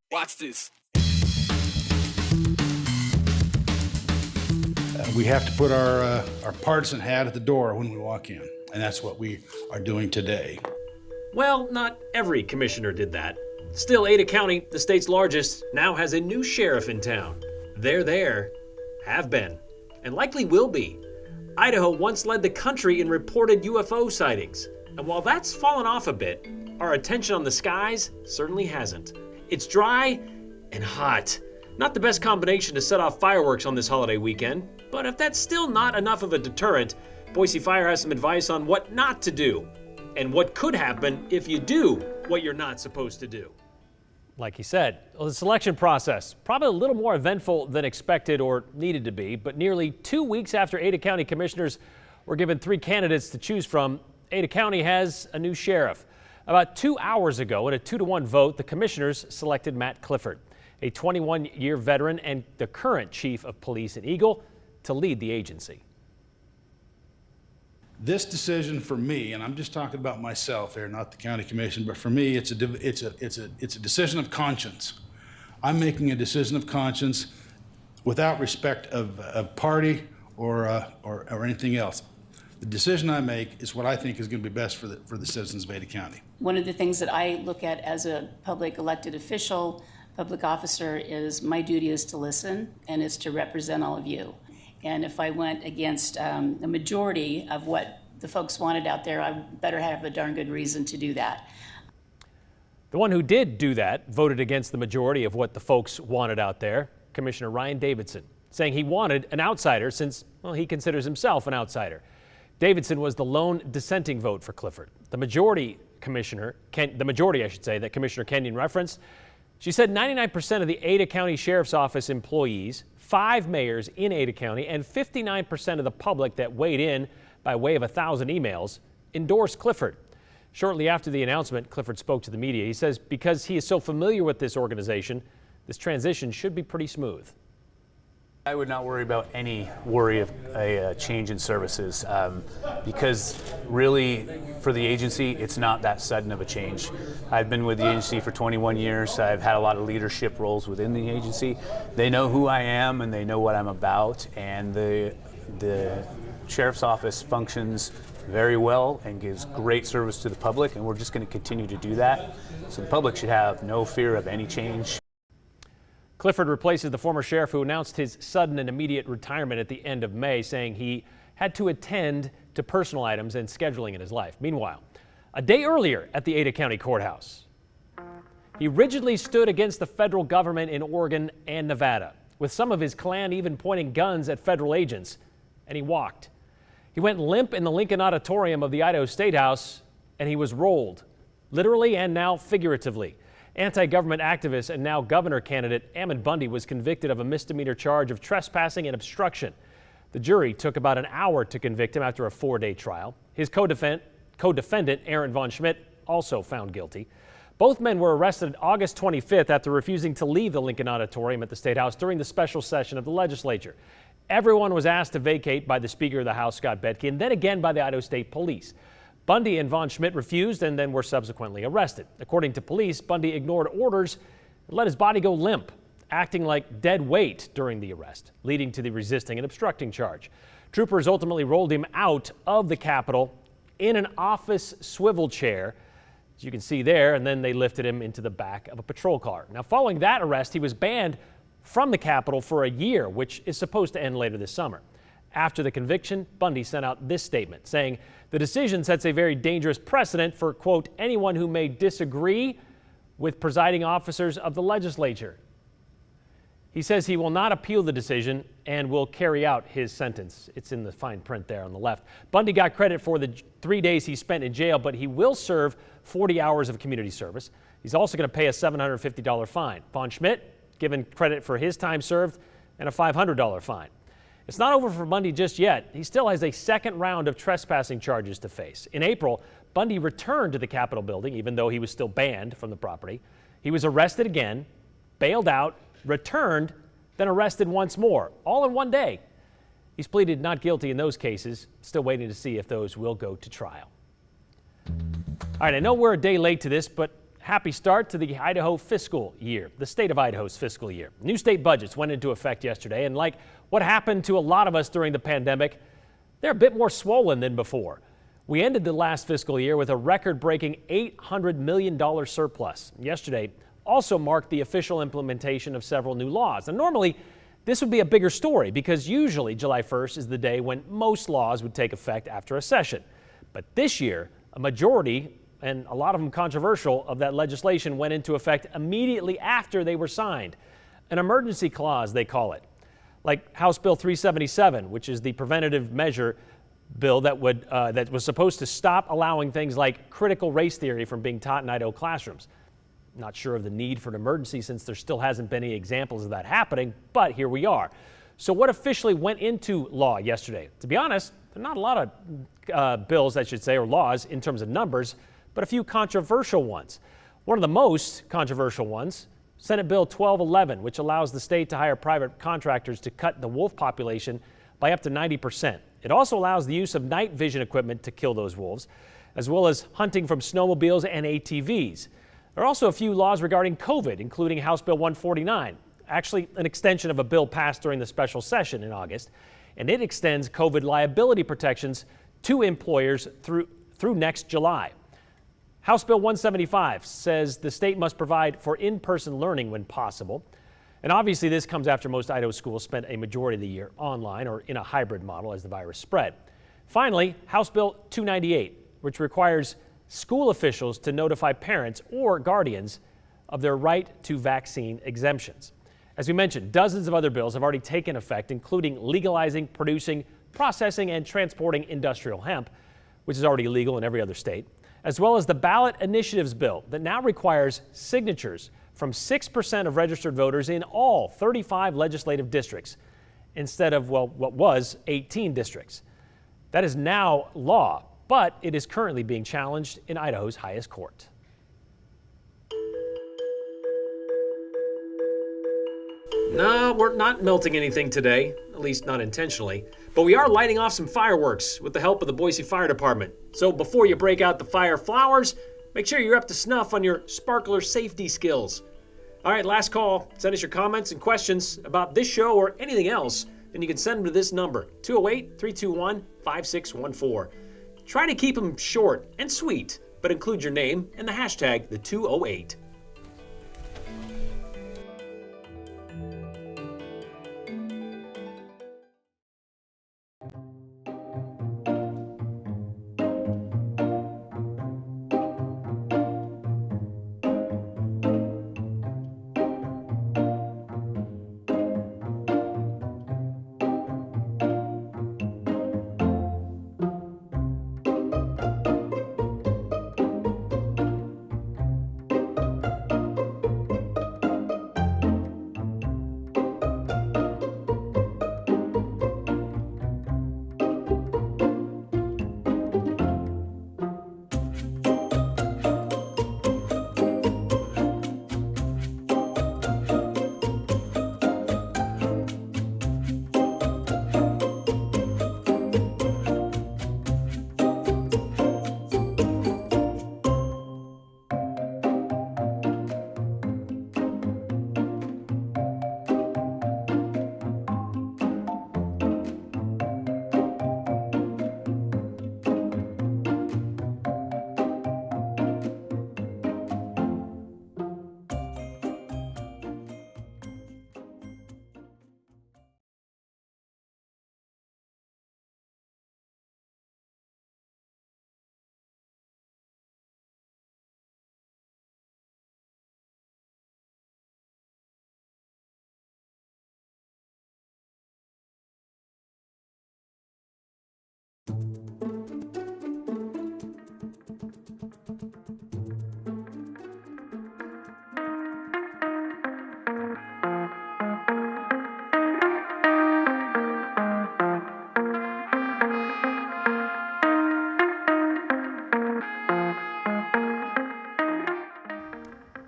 Watch this. We have to put our partisan hat at the door when we walk in, and that's what we are doing today. Well, not every commissioner did that. Still, Ada County, the state's largest, now has a new sheriff in town. They're there, have been, and likely will be. Idaho once led the country in reported UFO sightings. And while that's fallen off a bit, our attention on the skies certainly hasn't. It's dry and hot. Not the best combination to set off fireworks on this holiday weekend, but if that's still not enough of a deterrent, Boise Fire has some advice on what not to do and what could happen if you do what you're not supposed to do. Like he said, the selection process, probably a little more eventful than expected or needed to be, but nearly 2 weeks after Ada County commissioners were given 3 candidates to choose from, Ada County has a new sheriff. About 2 hours ago, in a 2-to-1 vote, the commissioners selected Matt Clifford, a 21-year veteran and the current chief of police in Eagle, to lead the agency. This decision for me, and I'm just talking about myself here, not the county commission, but for me, it's a decision of conscience. I'm making a decision of conscience without respect of party or anything else. The decision I make is what I think is going to be best for the citizens of Ada County. One of the things that I look at as a public elected official, public officer, is my duty is to listen and is to represent all of you. And if I went against a majority of what the folks wanted out there, I better have a darn good reason to do that. The one who did do that voted against the majority of what the folks wanted out there, Commissioner Ryan Davidson, saying he wanted an outsider since, well, he considers himself an outsider. Davidson was the lone dissenting vote for Clifford. The majority, that Commissioner Kenyon referenced, she said 99% of the Ada County Sheriff's Office employees, 5 mayors in Ada County, and 59% of the public that weighed in by way of 1,000 emails endorsed Clifford. Shortly after the announcement, Clifford spoke to the media. He says because he is so familiar with this organization, this transition should be pretty smooth. I would not worry about any worry of a change in services because really for the agency, it's not that sudden of a change. I've been with the agency for 21 years. I've had a lot of leadership roles within the agency. They know who I am and they know what I'm about, and the Sheriff's Office functions very well and gives great service to the public, and we're just going to continue to do that. So the public should have no fear of any change. Clifford replaces the former sheriff who announced his sudden and immediate retirement at the end of May, saying he had to attend to personal items and scheduling in his life. Meanwhile, a day earlier at the Ada County Courthouse, he rigidly stood against the federal government in Oregon and Nevada, with some of his clan even pointing guns at federal agents, and he walked. He went limp in the Lincoln Auditorium of the Idaho State House, and he was rolled, literally and now figuratively. Anti-government activist and now governor candidate Matt Bundy was convicted of a misdemeanor charge of trespassing and obstruction. The jury took about an hour to convict him after a 4-day trial. His co-defendant, Aaron Von Schmidt, also found guilty. Both men were arrested August 25th after refusing to leave the Lincoln Auditorium at the State House during the special session of the legislature. Everyone was asked to vacate by the Speaker of the House, Scott Bedke, and then again by the Idaho State Police. Bundy and Von Schmidt refused and then were subsequently arrested. According to police, Bundy ignored orders and let his body go limp, acting like dead weight during the arrest, leading to the resisting and obstructing charge. Troopers ultimately rolled him out of the Capitol in an office swivel chair, as you can see there, and then they lifted him into the back of a patrol car. Now, following that arrest, he was banned from the Capitol for a year, which is supposed to end later this summer. After the conviction, Bundy sent out this statement saying the decision sets a very dangerous precedent for, quote, anyone who may disagree with presiding officers of the legislature. He says he will not appeal the decision and will carry out his sentence. It's in the fine print there on the left. Bundy got credit for the 3 days he spent in jail, but he will serve 40 hours of community service. He's also going to pay a $750 fine. Von Schmidt given credit for his time served and a $500 fine. It's not over for Bundy just yet. He still has a second round of trespassing charges to face. In April, Bundy returned to the Capitol building, even though he was still banned from the property. He was arrested again, bailed out, returned, then arrested once more, all in one day. He's pleaded not guilty in those cases, still waiting to see if those will go to trial. All right, I know we're a day late to this, but happy start to the Idaho fiscal year, the state of Idaho's fiscal year. New state budgets went into effect yesterday, and like what happened to a lot of us during the pandemic, they're a bit more swollen than before. We ended the last fiscal year with a record-breaking $800 million surplus. Yesterday also marked the official implementation of several new laws. And normally, this would be a bigger story because usually July 1st is the day when most laws would take effect after a session. But this year, a majority, and a lot of them controversial, of that legislation went into effect immediately after they were signed. An emergency clause, they call it. Like House Bill 377, which is the preventative measure bill that was supposed to stop allowing things like critical race theory from being taught in Idaho classrooms. Not sure of the need for an emergency since there still hasn't been any examples of that happening, but here we are. So what officially went into law yesterday? To be honest, there are not a lot of bills, I should say, or laws in terms of numbers, but a few controversial ones. One of the most controversial ones, Senate Bill 1211, which allows the state to hire private contractors to cut the wolf population by up to 90%. It also allows the use of night vision equipment to kill those wolves, as well as hunting from snowmobiles and ATVs. There are also a few laws regarding COVID, including House Bill 149, actually an extension of a bill passed during the special session in August, and it extends COVID liability protections to employers through next July. House Bill 175 says the state must provide for in-person learning when possible. And obviously this comes after most Idaho schools spent a majority of the year online or in a hybrid model as the virus spread. Finally, House Bill 298, which requires school officials to notify parents or guardians of their right to vaccine exemptions. As we mentioned, dozens of other bills have already taken effect, including legalizing, producing, processing, and transporting industrial hemp, which is already legal in every other state, as well as the ballot initiatives bill that now requires signatures from 6% of registered voters in all 35 legislative districts instead of, well, what was 18 districts. That is now law, but it is currently being challenged in Idaho's highest court. No, we're not melting anything today, at least not intentionally, but we are lighting off some fireworks with the help of the Boise Fire Department. So before you break out the fire flowers, make sure you're up to snuff on your sparkler safety skills. All right, last call. Send us your comments and questions about this show or anything else, and you can send them to this number, 208-321-5614. Try to keep them short and sweet, but include your name and the hashtag the 208.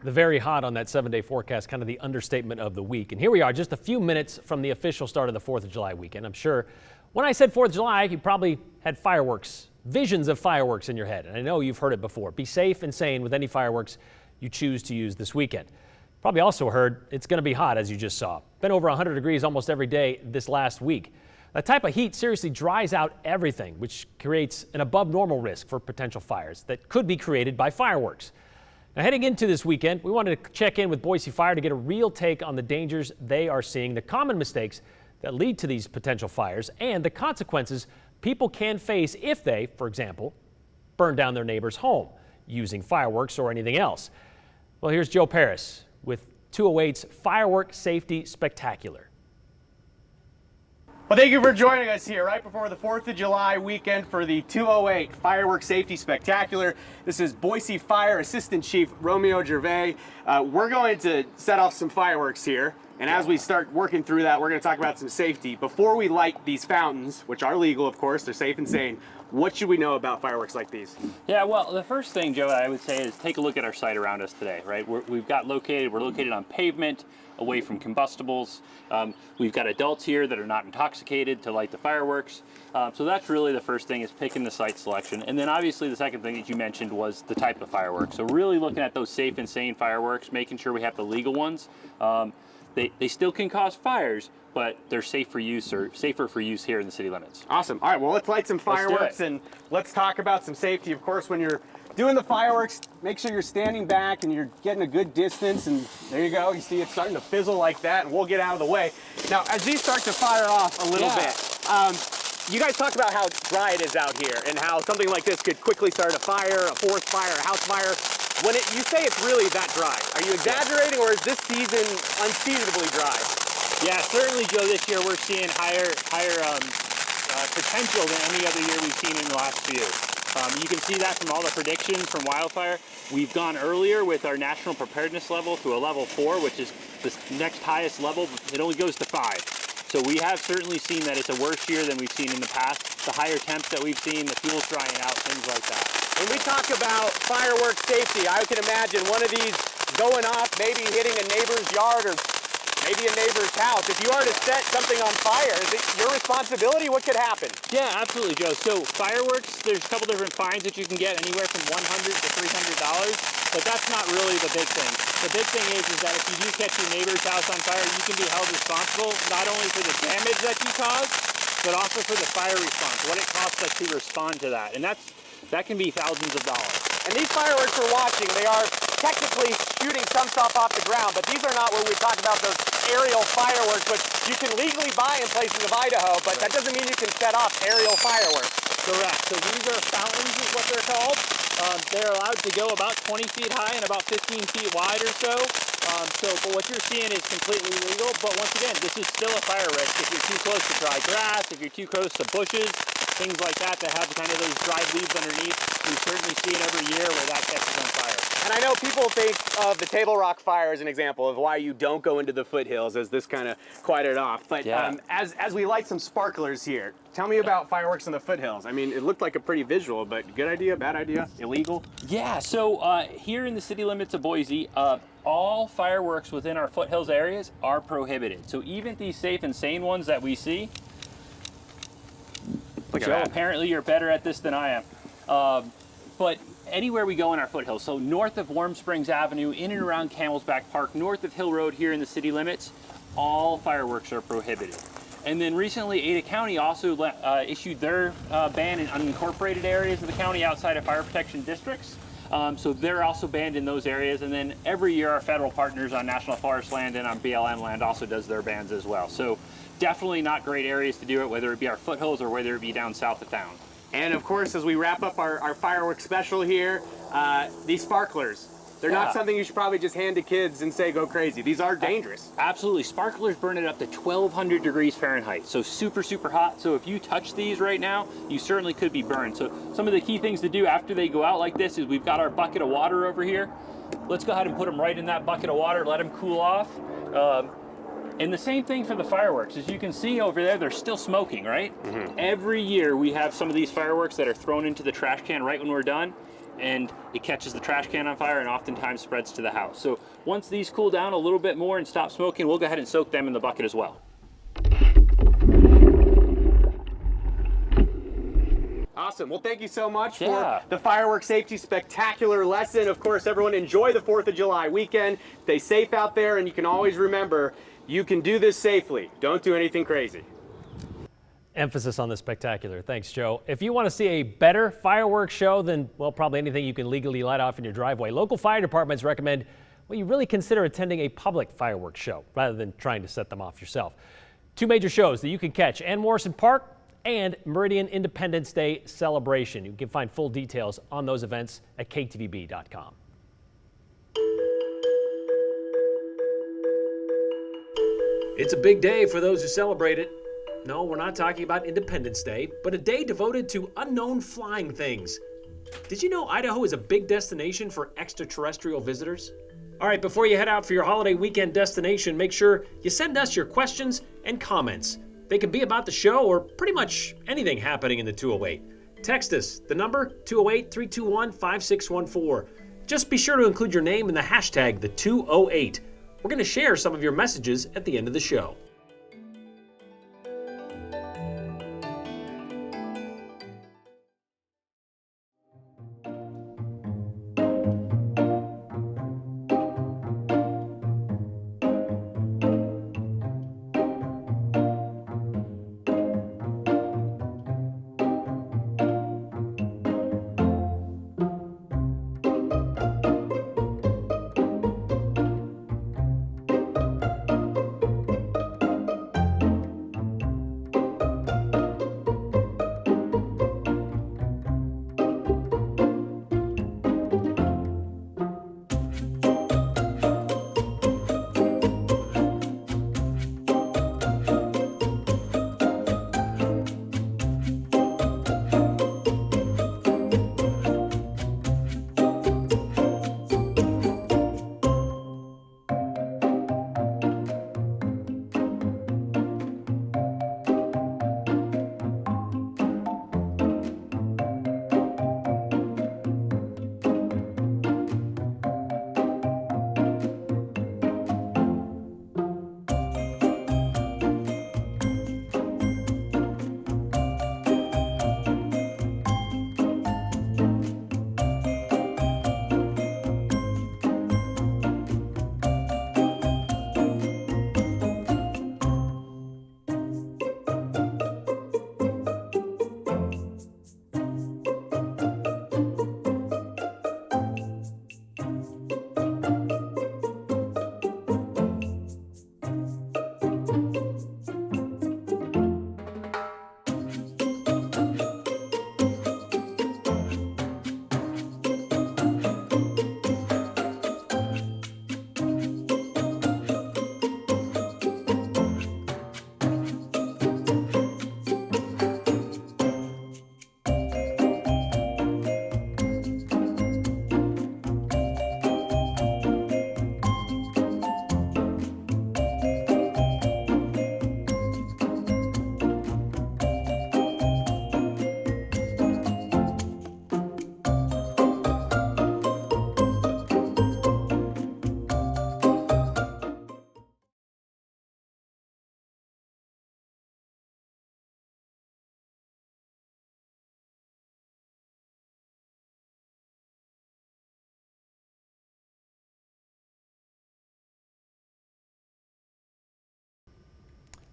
The very hot on that 7-day forecast, kind of the understatement of the week. And here we are, just a few minutes from the official start of the 4th of July weekend. I'm sure when I said 4th of July, you probably had fireworks, visions of fireworks in your head. And I know you've heard it before. Be safe and sane with any fireworks you choose to use this weekend. Probably also heard it's going to be hot, as you just saw. Been over 100 degrees almost every day this last week. That type of heat seriously dries out everything, which creates an above normal risk for potential fires that could be created by fireworks. Now, heading into this weekend, we wanted to check in with Boise Fire to get a real take on the dangers they are seeing, the common mistakes that lead to these potential fires, and the consequences people can face if they, for example, burn down their neighbor's home using fireworks or anything else. Well, here's Joe Paris with 208's Firework Safety Spectacular. Well, thank you for joining us here right before the 4th of July weekend for the 208 Firework Safety Spectacular. This is Boise Fire Assistant Chief Romeo Gervais. We're going to set off some fireworks here, and as we start working through that, we're going to talk about some safety. Before we light these fountains, which are legal, of course, they're safe and sane, what should we know about fireworks like these? Yeah, well, the first thing, Joe, I would say is take a look at our site around us today, right? We're located on pavement, away from combustibles. We've got adults here that are not intoxicated to light the fireworks. So that's really the first thing, is picking the site selection. And then obviously the second thing that you mentioned was the type of fireworks. So really looking at those safe and sane fireworks, making sure we have the legal ones. They still can cause fires, but they're safe for use, or safer for use here in the city limits. Awesome. All right, well, let's light some fireworks and let's talk about some safety. Of course, when you're doing the fireworks, make sure you're standing back and you're getting a good distance, and there you go. You see it's starting to fizzle like that, and we'll get out of the way. Now, as these start to fire off a little bit, you guys talk about how dry it is out here and how something like this could quickly start a fire, a forest fire, a house fire. When you say it's really that dry, are you exaggerating, or is this season unseasonably dry? Yeah, certainly, Joe, this year we're seeing higher potential than any other year we've seen in the last few. You can see that from all the predictions from wildfire. We've gone earlier with our national preparedness level to a level 4, which is the next highest level. It only goes to 5. So we have certainly seen that it's a worse year than we've seen in the past. The higher temps that we've seen, the fuel's drying out, things like that. When we talk about fireworks safety, I can imagine one of these going off, maybe hitting a neighbor's yard or maybe a neighbor's house. If you are to set something on fire, is it your responsibility? What could happen? Yeah, absolutely, Joe. So fireworks, there's a couple different fines that you can get, anywhere from $100 to $300, but that's not really the big thing. The big thing is that if you do catch your neighbor's house on fire, you can be held responsible not only for the damage that you caused, but also for the fire response, what it costs us to respond to that. And that can be thousands of dollars. And these fireworks we're watching, they are technically shooting some stuff off the ground, but these are not what we talk about, those aerial fireworks, which you can legally buy in places of Idaho, but that doesn't mean you can set off aerial fireworks. Correct. So these are fountains is what they're called. They're allowed to go about 20 feet high and about 15 feet wide or so. But what you're seeing is completely legal. But once again, this is still a fire risk. If you're too close to dry grass, if you're too close to bushes, things like that have kind of those dried leaves underneath, we certainly see it every year where that catches on fire. And I know people think of the Table Rock fire as an example of why you don't go into the foothills, as this kind of quieted off. But as we light some sparklers here, tell me about fireworks in the foothills. I mean, it looked like a pretty visual, but good idea, bad idea, illegal? Yeah, so here in the city limits of Boise, all fireworks within our foothills areas are prohibited. So even these safe and sane ones that we see, Joe, apparently you're better at this than I am. But anywhere we go in our foothills, so north of Warm Springs Avenue, in and around Camel's Back Park, north of Hill Road here in the city limits, all fireworks are prohibited. And then recently, Ada County also issued their ban in unincorporated areas of the county outside of fire protection districts. So they're also banned in those areas. And then every year, our federal partners on National Forest land and on BLM land also does their bans as well. So definitely not great areas to do it, whether it be our foothills or whether it be down south of town. And of course, as we wrap up our fireworks special here, these sparklers, they're not something you should probably just hand to kids and say, go crazy. These are dangerous. Absolutely. Sparklers burn it up to 1,200 degrees Fahrenheit. So super, super hot. So if you touch these right now, you certainly could be burned. So some of the key things to do after they go out like this is we've got our bucket of water over here. Let's go ahead and put them right in that bucket of water, let them cool off. And the same thing for the fireworks. As you can see over there, they're still smoking, right? Mm-hmm. Every year we have some of these fireworks that are thrown into the trash can right when we're done, and it catches the trash can on fire and oftentimes spreads to the house. So once these cool down a little bit more and stop smoking, we'll go ahead and soak them in the bucket as well. Awesome. Well, thank you so much Yeah. for the fireworks safety spectacular lesson. Of course, everyone enjoy the 4th of July weekend. Stay safe out there, and you can always remember, you can do this safely. Don't do anything crazy. Emphasis on the spectacular. Thanks, Joe. If you want to see a better fireworks show than, well, probably anything you can legally light off in your driveway, local fire departments recommend, well, you really consider attending a public fireworks show rather than trying to set them off yourself. 2 major shows that you can catch: Ann Morrison Park and Meridian Independence Day Celebration. You can find full details on those events at ktvb.com. It's a big day for those who celebrate it. No, we're not talking about Independence Day, but a day devoted to unknown flying things. Did you know Idaho is a big destination for extraterrestrial visitors? All right, before you head out for your holiday weekend destination, make sure you send us your questions and comments. They can be about the show or pretty much anything happening in the 208. Text us, the number 208-321-5614. Just be sure to include your name and the hashtag the 208. We're going to share some of your messages at the end of the show.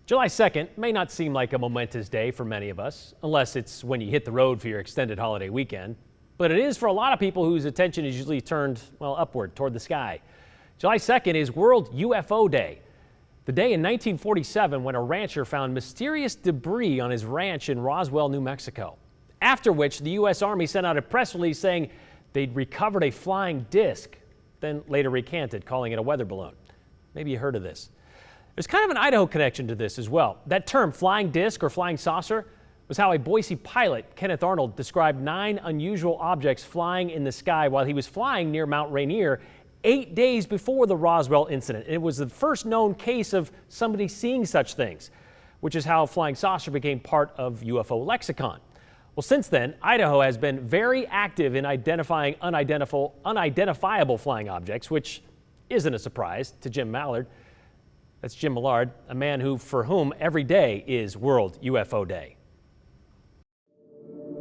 July 2nd may not seem like a momentous day for many of us, unless it's when you hit the road for your extended holiday weekend. But it is for a lot of people whose attention is usually turned, well, upward toward the sky. July 2nd is World UFO Day. The day in 1947 when a rancher found mysterious debris on his ranch in Roswell, New Mexico. After which the U.S. Army sent out a press release saying they'd recovered a flying disc, then later recanted, calling it a weather balloon. Maybe you heard of this. There's kind of an Idaho connection to this as well. That term, flying disc or flying saucer, was how a Boise pilot, Kenneth Arnold, described 9 unusual objects flying in the sky while he was flying near Mount Rainier 8 days before the Roswell incident. And it was the first known case of somebody seeing such things, which is how flying saucer became part of UFO lexicon. Well, since then, Idaho has been very active in identifying unidentifiable flying objects, which isn't a surprise to Jim Mallard. That's Jim Millard, a man for whom every day is World UFO Day.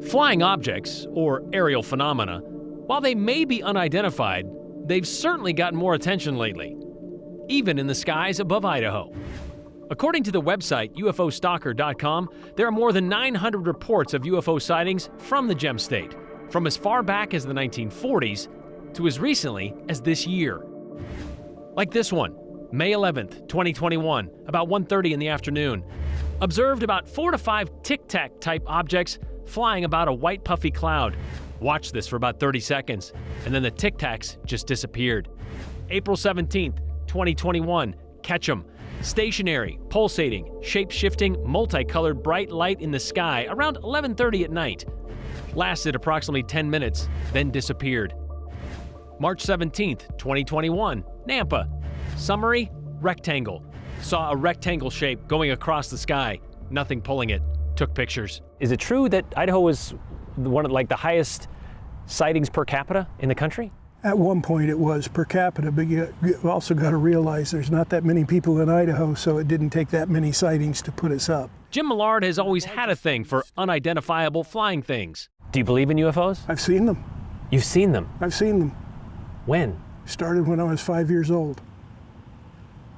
Flying objects, or aerial phenomena, while they may be unidentified, they've certainly gotten more attention lately, even in the skies above Idaho. According to the website UFOstalker.com, there are more than 900 reports of UFO sightings from the Gem State, from as far back as the 1940s to as recently as this year. Like this one, May 11th, 2021, about 1:30 in the afternoon. Observed about 4 to 5 tic-tac type objects flying about a white puffy cloud. Watched this for about 30 seconds, and then the tic-tacs just disappeared. April 17th, 2021, catch 'em. Stationary, pulsating, shape-shifting, multicolored bright light in the sky around 11:30 at night. Lasted approximately 10 minutes, then disappeared. March 17th, 2021, Nampa. Summary, rectangle. Saw a rectangle shape going across the sky. Nothing pulling it. Took pictures. Is it true that Idaho was one of the highest sightings per capita in the country? At one point it was per capita, but you also got to realize there's not that many people in Idaho, so it didn't take that many sightings to put us up. Jim Millard has always had a thing for unidentifiable flying things. Do you believe in UFOs? I've seen them. You've seen them? I've seen them. When? Started when I was 5 years old.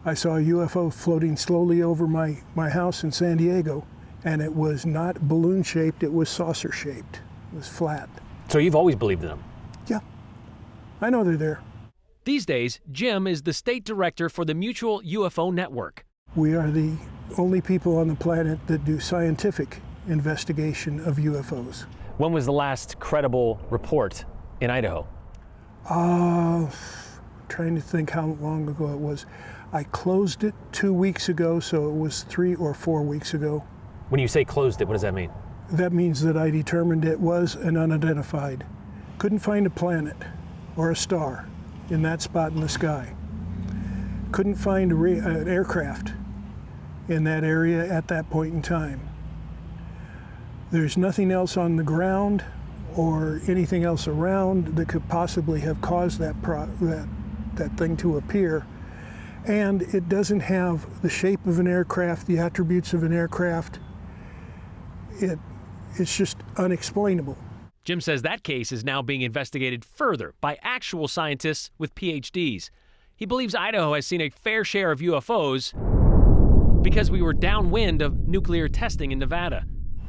I saw a UFO floating slowly over my house in San Diego, and it was not balloon-shaped, it was saucer-shaped. It was flat. So you've always believed in them? Yeah, I know they're there. These days, Jim is the state director for the Mutual UFO Network. We are the only people on the planet that do scientific investigation of UFOs. When was the last credible report in Idaho? Trying to think how long ago it was. I closed it 2 weeks ago, so it was 3 or 4 weeks ago. When you say closed it, what does that mean? That means that I determined it was an unidentified. Couldn't find a planet or a star in that spot in the sky. Couldn't find an aircraft in that area at that point in time. There's nothing else on the ground or anything else around that could possibly have caused that thing to appear. And it doesn't have the shape of an aircraft, the attributes of an aircraft. It's just unexplainable. Jim says that case is now being investigated further by actual scientists with PhDs. He believes Idaho has seen a fair share of UFOs because we were downwind of nuclear testing in Nevada.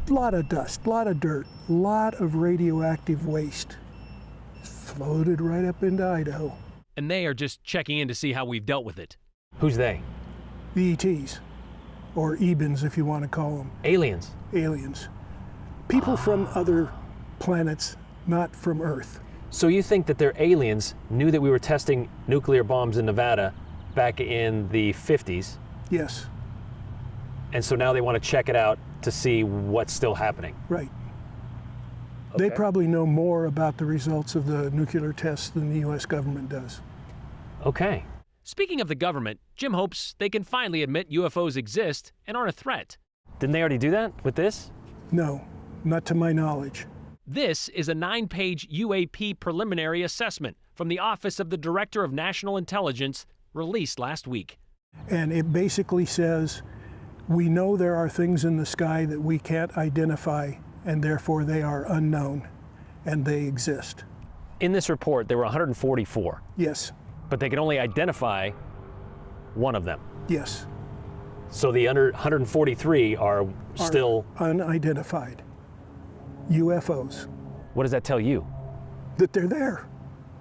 A lot of dust, a lot of dirt, a lot of radioactive waste floated right up into Idaho. And they are just checking in to see how we've dealt with it. Who's they? The ETs, or EBINs if you want to call them. Aliens. Aliens. People from other planets, not from Earth. So you think that their aliens knew that we were testing nuclear bombs in Nevada back in the 50s? Yes. And so now they want to check it out to see what's still happening? Right. Okay. They probably know more about the results of the nuclear tests than the U.S. government does. Okay. Speaking of the government, Jim hopes they can finally admit UFOs exist and aren't a threat. Didn't they already do that with this? No, not to my knowledge. This is a 9-page UAP preliminary assessment from the Office of the Director of National Intelligence released last week. And it basically says, we know there are things in the sky that we can't identify, and therefore they are unknown, and they exist. In this report, there were 144. Yes. But they can only identify one of them. Yes. So the 143 are still unidentified UFOs. What does that tell you? That they're there,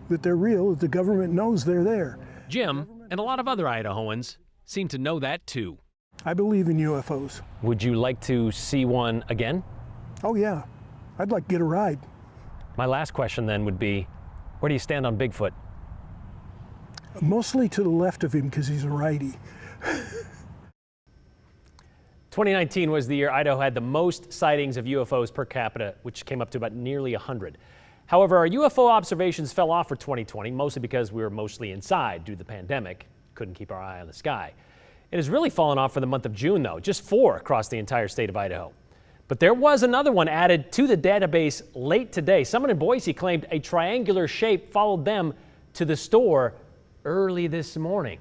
that they're real, that the government knows they're there. Jim and a lot of other Idahoans seem to know that too. I believe in UFOs. Would you like to see one again? Oh yeah, I'd like to get a ride. My last question then would be, where do you stand on Bigfoot? Mostly to the left of him because he's a righty. 2019 was the year Idaho had the most sightings of UFOs per capita, which came up to about nearly 100. However, our UFO observations fell off for 2020, mostly because we were mostly inside due to the pandemic. Couldn't keep our eye on the sky. It has really fallen off for the month of June, though, just 4 across the entire state of Idaho. But there was another one added to the database late today. Someone in Boise claimed a triangular shape followed them to the store early this morning.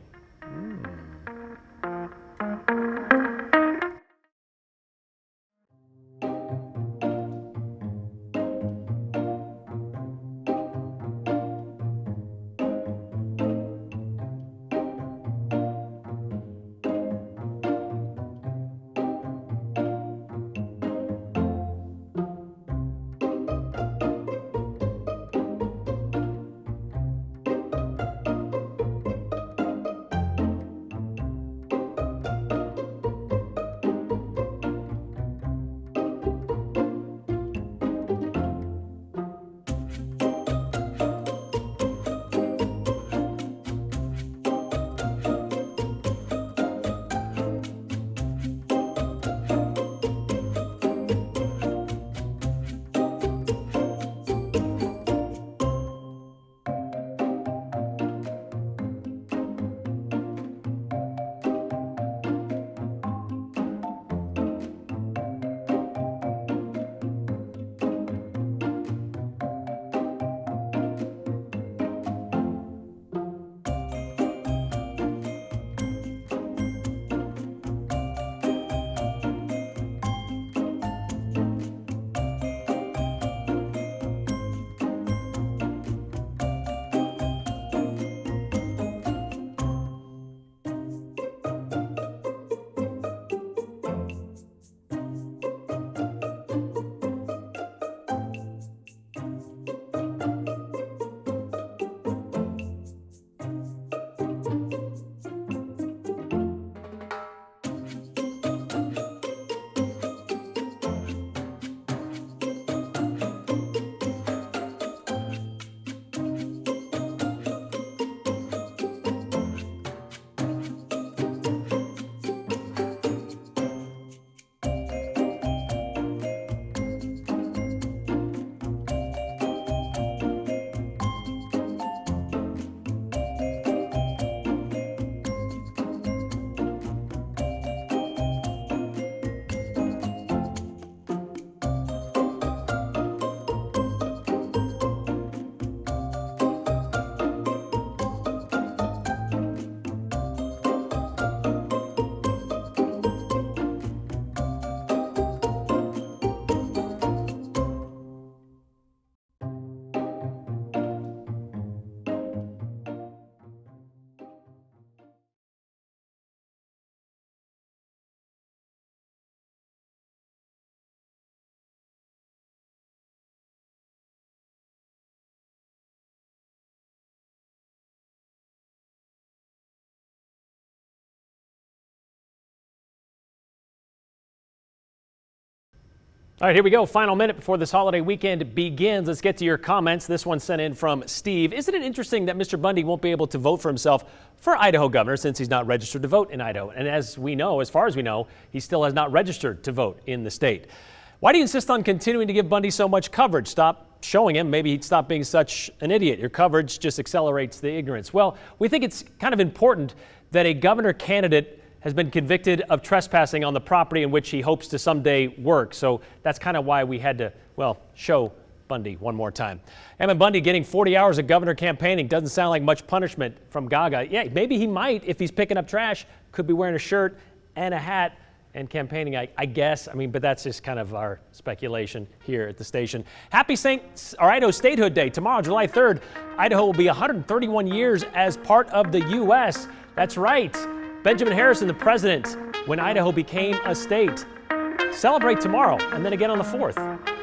All right, here we go. Final minute before this holiday weekend begins. Let's get to your comments. This one sent in from Steve. Isn't it interesting that Mr. Bundy won't be able to vote for himself for Idaho governor since he's not registered to vote in Idaho? And as we know, as far as we know, he still has not registered to vote in the state. Why do you insist on continuing to give Bundy so much coverage? Stop showing him. Maybe he'd stop being such an idiot. Your coverage just accelerates the ignorance. Well, we think it's kind of important that a governor candidate has been convicted of trespassing on the property in which he hopes to someday work. So that's kind of why we had to, well, show Bundy one more time. Emmett Bundy getting 40 hours of governor campaigning doesn't sound like much punishment from Gaga. Yeah, maybe he might if he's picking up trash. Could be wearing a shirt and a hat and campaigning, I guess. I mean, but that's just kind of our speculation here at the station. Happy Idaho Statehood Day. Tomorrow, July 3rd, Idaho will be 131 years as part of the U.S. That's right. Benjamin Harrison, the president, when Idaho became a state. Celebrate tomorrow and then again on the 4th.